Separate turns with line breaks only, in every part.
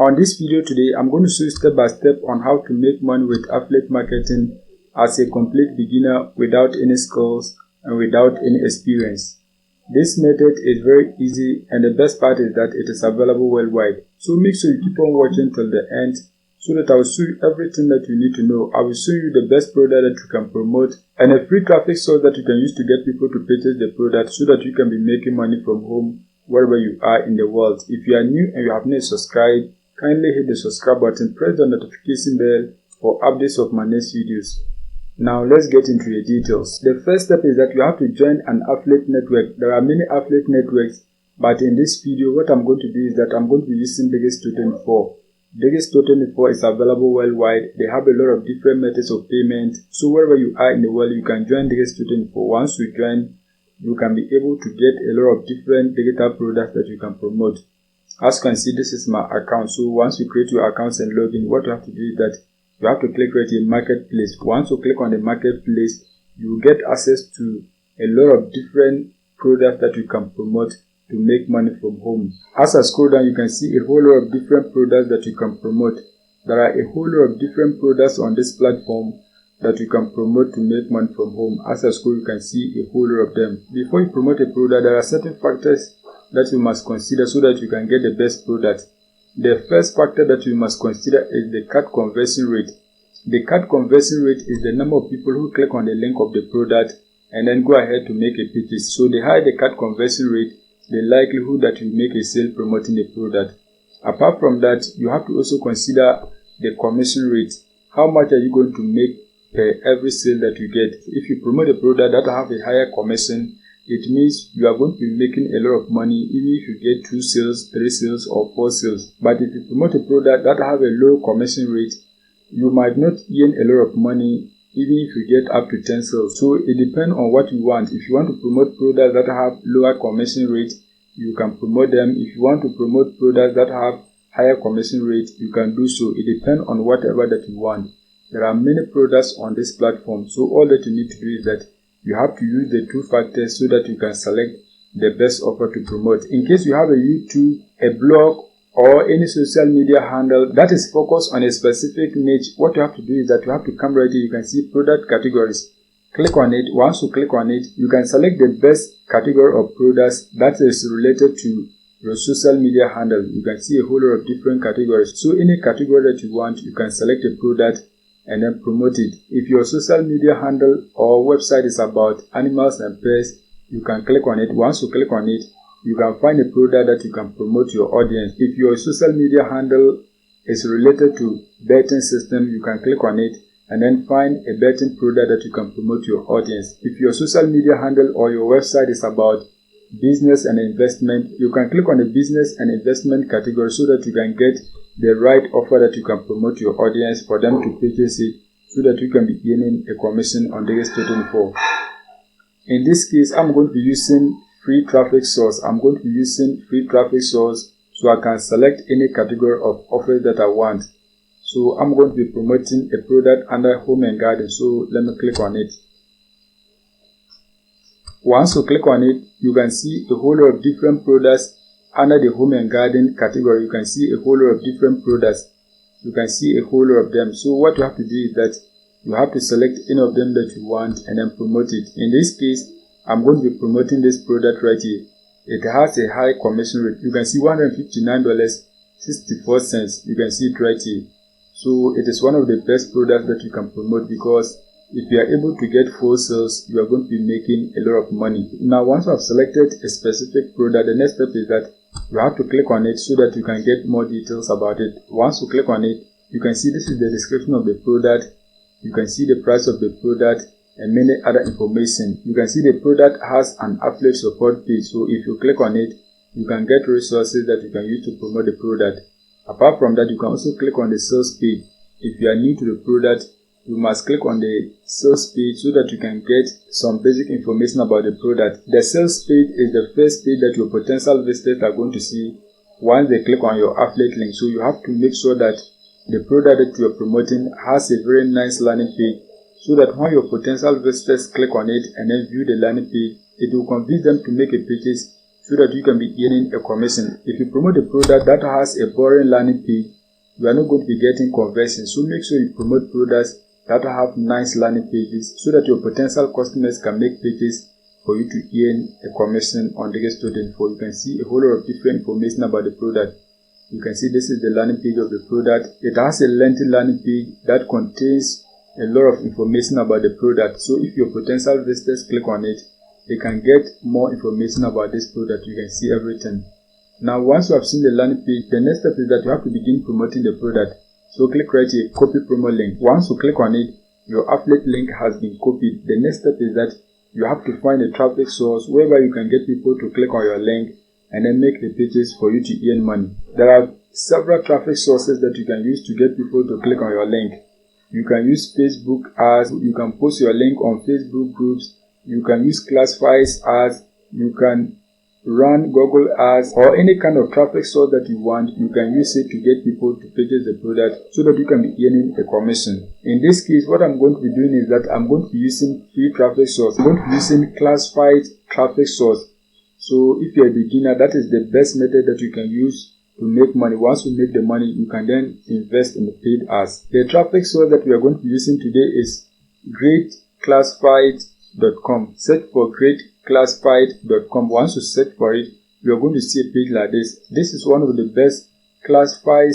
On this video today, I'm going to show you step by step on how to make money with affiliate marketing as a complete beginner without any skills and without any experience. This method is very easy, and the best part is that it is available worldwide. So make sure you keep on watching till the end so that I will show you everything that you need to know. I will show you the best product that you can promote and a free traffic source that you can use to get people to purchase the product so that you can be making money from home wherever you are in the world. If you are new and you have not subscribed, kindly hit the subscribe button, press the notification bell for updates of my next videos. Now let's get into the details. The first step is that you have to join an affiliate network. There are many affiliate networks, but in this video what I'm going to do is that I'm going to be using Digits224. Digits224 is available worldwide. They have a lot of different methods of payment. So wherever you are in the world, you can join Digits224. Once you join, you can be able to get a lot of different digital products that you can promote. As you can see, this is my account. So once you create your accounts and login, what you have to do is that you have to click right in marketplace. Once you click on the marketplace, you get access to a lot of different products that you can promote to make money from home. As I scroll down, you can see a whole lot of different products that you can promote. There are a whole lot of different products on this platform that you can promote to make money from home. As I scroll, you can see a whole lot of them. Before you promote a product, there are certain factors that you must consider so that you can get the best product. The first factor that you must consider is the cart conversion rate. The cart conversion rate is the number of people who click on the link of the product and then go ahead to make a purchase. So the higher the cart conversion rate, the likelihood that you make a sale promoting the product. Apart from that, you have to also consider the commission rate. How much are you going to make per every sale that you get? If you promote a product that have a higher commission, it means you are going to be making a lot of money even if you get 2 sales, 3 sales or 4 sales. But if you promote a product that have a low commission rate, you might not earn a lot of money even if you get up to 10 sales. So it depends on what you want. If you want to promote products that have lower commission rate, you can promote them. If you want to promote products that have higher commission rate, you can do so. It depends on whatever that you want. There are many products on this platform, so all that you need to do is that you have to use the 2 factors so that you can select the best offer to promote. In case you have a YouTube, a blog, or any social media handle that is focused on a specific niche, what you have to do is that you have to come right here. You can see product categories. Click on it. Once you click on it, you can select the best category of products that is related to your social media handle. You can see a whole lot of different categories. So any category that you want, you can select a product and then promote it. If your social media handle or website is about animals and pets, you can click on it. Once you click on it, you can find a product that you can promote to your audience. If your social media handle is related to betting system, you can click on it and then find a betting product that you can promote to your audience. If your social media handle or your website is about business and investment, you can click on the business and investment category so that you can get the right offer that you can promote to your audience for them to purchase it so that you can be earning a commission on Digits224. In this case, I'm going to be using free traffic source. I'm going to be using free traffic source so I can select any category of offers that I want. So I'm going to be promoting a product under home and garden. So let me click on it. Once you click on it, you can see a whole lot of different products under the home and garden category. You can see a whole lot of different products. You can see a whole lot of them. So what you have to do is that you have to select any of them that you want and then promote it. In this case, I'm going to be promoting this product right here. It has a high commission rate. You can see $159.64. You can see it right here. So it is one of the best products that you can promote because if you are able to get 4 sales, you are going to be making a lot of money. Now once you have selected a specific product, the next step is that you have to click on it so that you can get more details about it. Once you click on it, you can see this is the description of the product. You can see the price of the product and many other information. You can see the product has an affiliate support page. So if you click on it, you can get resources that you can use to promote the product. Apart from that, you can also click on the sales page. If you are new to the product, you must click on the sales page so that you can get some basic information about the product. The sales page is the first page that your potential visitors are going to see once they click on your affiliate link. So you have to make sure that the product that you are promoting has a very nice landing page so that when your potential visitors click on it and then view the landing page, it will convince them to make a purchase so that you can be earning a commission. If you promote a product that has a boring landing page, you are not going to be getting conversion. So make sure you promote products that have nice landing pages so that your potential customers can make pages for you to earn a commission on Digestudent4. You can see a whole lot of different information about the product. You can see this is the landing page of the product. It has a lengthy landing page that contains a lot of information about the product. So if your potential visitors click on it, they can get more information about this product. You can see everything. Now once you have seen the landing page, the next step is that you have to begin promoting the product. So click right here, copy promo link. Once you click on it, your affiliate link has been copied. The next step is that you have to find a traffic source whereby you can get people to click on your link and then make the pages for you to earn money. There are several traffic sources that you can use to get people to click on your link. You can use Facebook ads, you can post your link on Facebook groups, you can use classified ads, you can run Google ads, or any kind of traffic source that you want. You can use it to get people to purchase the product so that you can be earning a commission. In this case, what I'm going to be doing is that I'm going to be using free traffic source. I'm going to be using classified traffic source. So if you're a beginner, that is the best method that you can use to make money. Once you make the money, you can then invest in the paid ads. The traffic source that we are going to be using today is greatclassified.com. Search for greatclassified.com. Once you search for it, you are going to see a page like this. This is one of the best classified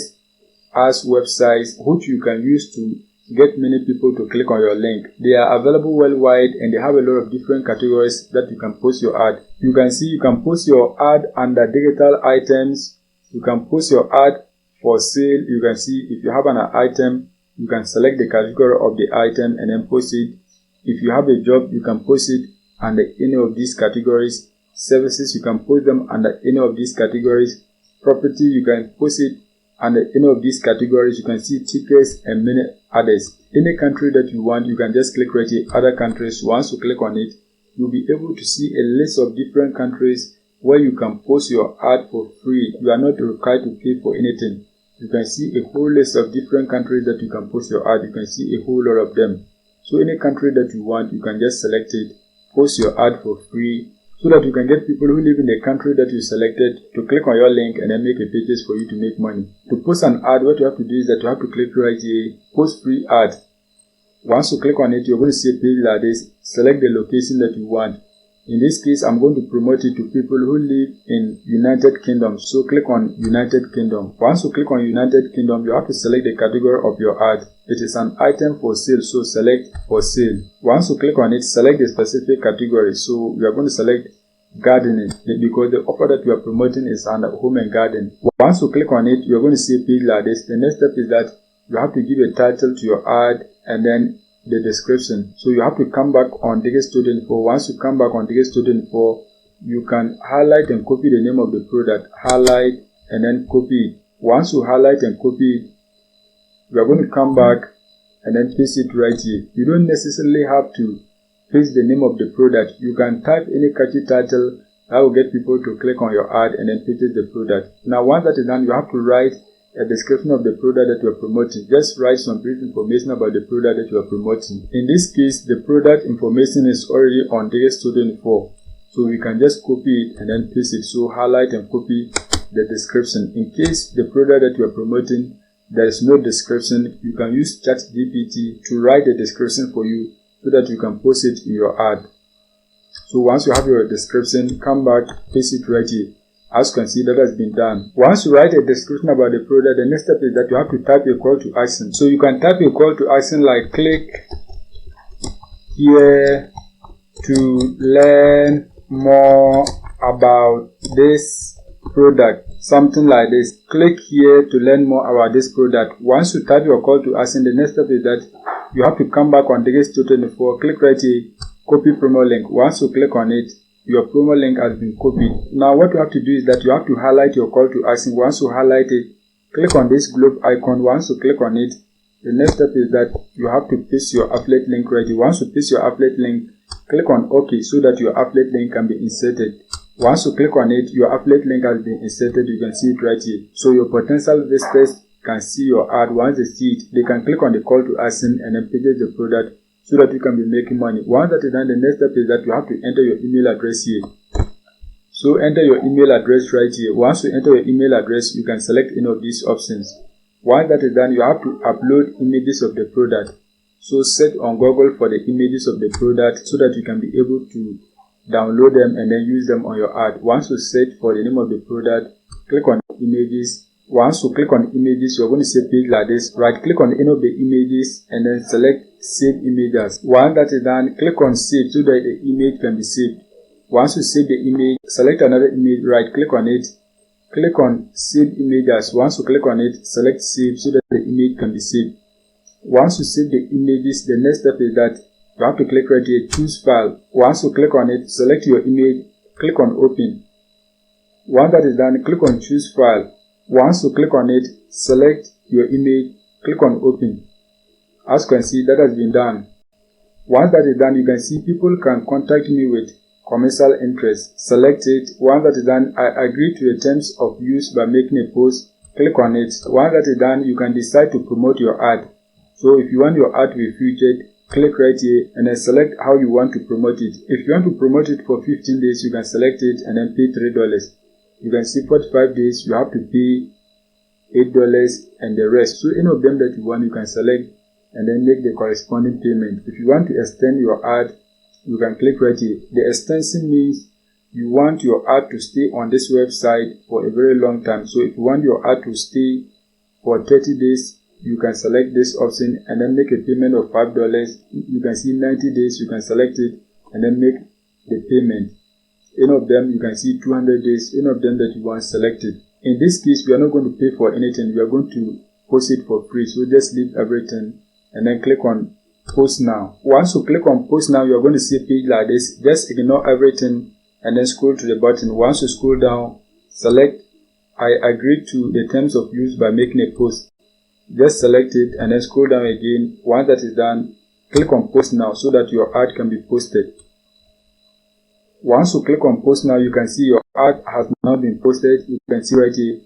ads websites which you can use to get many people to click on your link. They are available worldwide and they have a lot of different categories that you can post your ad. You can see you can post your ad under digital items. You can post your ad for sale. You can see if you have an item, you can select the category of the item and then post it. If you have a job, you can post it under any of these categories. Services, you can post them under any of these categories. Property, you can post it under any of these categories. You can see tickets and many others. Any country that you want, you can just click right here, other countries. Once you click on it, you'll be able to see a list of different countries where you can post your ad for free. You are not required to pay for anything. You can see a whole list of different countries that you can post your ad. You can see a whole lot of them. So any country that you want, you can just select it, post your ad for free, so that you can get people who live in the country that you selected to click on your link and then make a pages for you to make money. To post an ad, what you have to do is that you have to click right here, post free ad. Once you click on it, you're going to see a page like this. Select the location that you want. In this case, I'm going to promote it to people who live in United Kingdom. So click on United Kingdom. Once you click on United Kingdom, you have to select the category of your ad. It is an item for sale, so select for sale. Once you click on it, select the specific category. So we are going to select gardening because the offer that we are promoting is under home and garden. Once you click on it, you're going to see a page like this. The next step is that you have to give a title to your ad and then the description. So you have to come back on Digestudent4. Once you come back on Digestudent4, you can highlight and copy the name of the product. Highlight and then copy it. Once you highlight and copy it, we are going to come back and then paste it right here. You don't necessarily have to paste the name of the product. You can type any catchy title that will get people to click on your ad and then purchase the product. Now once that is done, you have to write a description of the product that you are promoting. Just write some brief information about the product that you are promoting. In this case, the product information is already on Digestudent4. So we can just copy it and then paste it. So highlight and copy the description. In case the product that you are promoting, there is no description, you can use ChatGPT to write the description for you so that you can post it in your ad. So once you have your description, come back, paste it right here. As you can see, that has been done. Once you write a description about the product, the next step is that you have to type a call to action. So you can type a call to action like click here to learn more about this product. Something like this. Click here to learn more about this product. Once you type your call to action, the next step is that you have to come back on Digestudent4. Click right here, copy promo link. Once you click on it, your promo link has been copied. Now what you have to do is that you have to highlight your call to action. Once you highlight it, click on this globe icon. Once you click on it, the next step is that you have to paste your affiliate link right here. Once you paste your affiliate link, click on OK so that your affiliate link can be inserted. Once you click on it, your affiliate link has been inserted. You can see it right here. So your potential visitors can see your ad. Once they see it, they can click on the call to action and then purchase the product so that you can be making money. Once that is done, the next step is that you have to enter your email address here. So enter your email address right here. Once you enter your email address, you can select any of these options. Once that is done, you have to upload images of the product. So set on Google for the images of the product so that you can be able to download them and then use them on your ad. Once you search for the name of the product, click on images. Once you click on images, you're going to see a page like this. Right click on any of the images and then select save images. Once that is done, click on save so that the image can be saved. Once you save the image, select another image, right click on it, click on save images. Once you click on it, select save so that the image can be saved. Once you save the images, the next step is that you have to click right here, choose file. Once you click on it, select your image, click on open. Once that is done, click on choose file. Once you click on it, select your image, click on open. As you can see, that has been done. Once that is done, you can see people can contact me with commercial interest. Select it. Once that is done, I agree to the terms of use by making a post. Click on it. Once that is done, you can decide to promote your ad. So if you want your ad to be featured, click right here and then select how you want to promote it. If you want to promote it for 15 days, you can select it and then pay $3. You can see 45 days, you have to pay $8 and the rest. So any of them that you want, you can select and then make the corresponding payment. If you want to extend your ad, you can click right here. The extension means you want your ad to stay on this website for a very long time. So if you want your ad to stay for 30 days, you can select this option and then make a payment of $5. You can see 90 days, you can select it and then make the payment. Any of them, you can see 200 days, any of them that you want selected. In this case, we are not going to pay for anything. We are going to post it for free. So just leave everything and then click on post now. Once you click on post now, you are going to see a page like this. Just ignore everything and then scroll to the button. Once you scroll down, select I agree to the terms of use by making a post. Just select it and then scroll down again. Once that is done, click on post now so that your ad can be posted. Once you click on post now, you can see your ad has now been posted. You can see right here,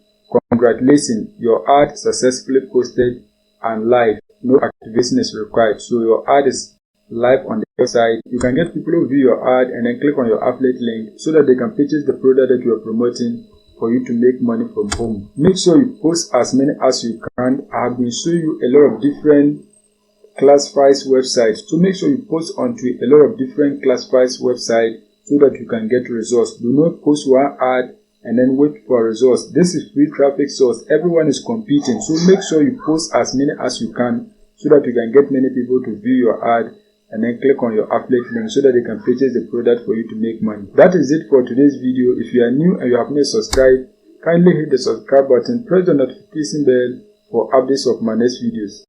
congratulations, your ad successfully posted and live. No activation is required. So your ad is live on the website. You can get people to view your ad and then click on your affiliate link so that they can purchase the product that you are promoting for you to make money from home. Make sure you post as many as you can. I have been showing you a lot of different classified websites. So make sure you post onto a lot of different classified websites so that you can get results. Do not post one ad and then wait for results. This is free traffic source. Everyone is competing. So make sure you post as many as you can so that you can get many people to view your ad and then click on your affiliate link so that they can purchase the product for you to make money. That is it for today's video. If you are new and you have not subscribed, kindly hit the subscribe button, press the notification bell for updates of my next videos.